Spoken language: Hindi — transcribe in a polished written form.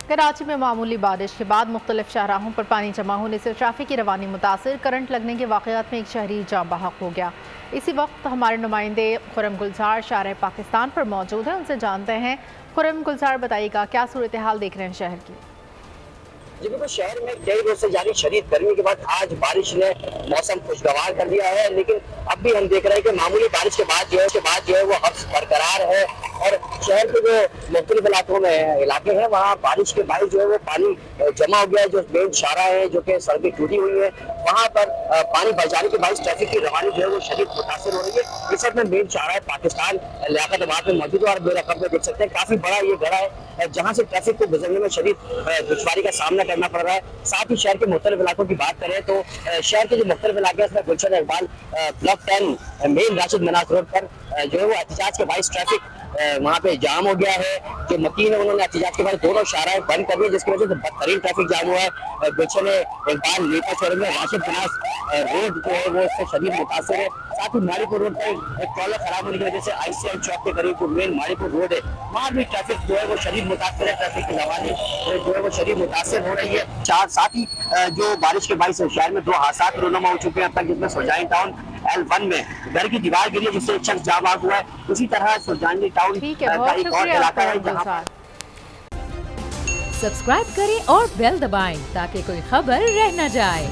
कराची में मामूली बारिश के बाद मुख्तलिफ शाहराहों पर पानी जमा होने से ट्रैफिक की रवानी मुतासर, करंट लगने के वाक़यात में एक शहरी जाँ बहक हो गया। इसी वक्त हमारे नुमाइंदे खुर्रम गुलजार शाहर पाकिस्तान पर मौजूद हैं, उनसे जानते हैं। खुर्रम गुलजार, बताइएगा क्या सूरत हाल देख रहे हैं शहर की? जी बिल्कुल, शहर में कई रोज से जारी शदीद गर्मी के बाद आज बारिश ने मौसम खुशगवार कर दिया है, लेकिन अब भी हम देख रहे हैं कि मामूली बारिश के बाद जो है वो हफ्स बरकरार है और शहर के जो मुख्तलिफ इलाके हैं वहाँ बारिश के बायस जो है वो पानी जमा हो गया है। जो मेन शाहरा है, जो कि सड़कें टूटी हुई है, वहाँ पर पानी बढ़ जाने के बायस ट्रैफिक की रवानी जो है वो शदीद मुतासर हो रही है। इस वक्त में मेन शाहरा है पाकिस्तान लियाकताबाद में मौजूद है और मेरे रकम में देख सकते हैं काफी बड़ा ये गड़ा है जहाँ से ट्रैफिक को गुजरने में शदीद दुश्वारी का सामना करना पड़ रहा है। साथ ही शहर के मुख्तलिफ इलाकों की बात करें तो शहर के जो मुख्तलिफ इलाके हैं, गुलशन इकबाल ब्लॉक 10 मेन राशिद मनास रोड पर जो है वो एहतजाज के बायस ट्रैफिक वहाँ पे जाम हो गया है। जो मकीन है उन्होंने एहतजाज के बाद दोनों शाहराएं बंद कर दी, जिसकी वजह से बदतरीन ट्रैफिक जाम हुआ है। गुलशन इकबाल नीपा चौड़े में राशिद मनास रोड जो है वो इससे शदीद मुतासर है। साथ ही मारीपुर रोड पर एक ट्रॉलर खराब होने की वजह से ICL चौक के करीब जो मेन मारीपुर रोड है वहाँ भी ट्रैफिक जो है वो शदीद मुतासर है। ट्रैफिक की रवानी जो है वो शदीद मुतासर हो रही है। साथ ही जो बारिश के बायस शहर में 2 हादसा रोनमा हो चुके हैं अब तक, जिसमें सुरजानी टाउन L1 में घर की दीवार गिरी है जिससे एक शख्स जाँ बहक हुआ है। उसी तरह सुरजानी टाउन का एक और इलाका है जहाँ सब्सक्राइब करें और बेल दबाएं ताकि कोई खबर रह न जाए।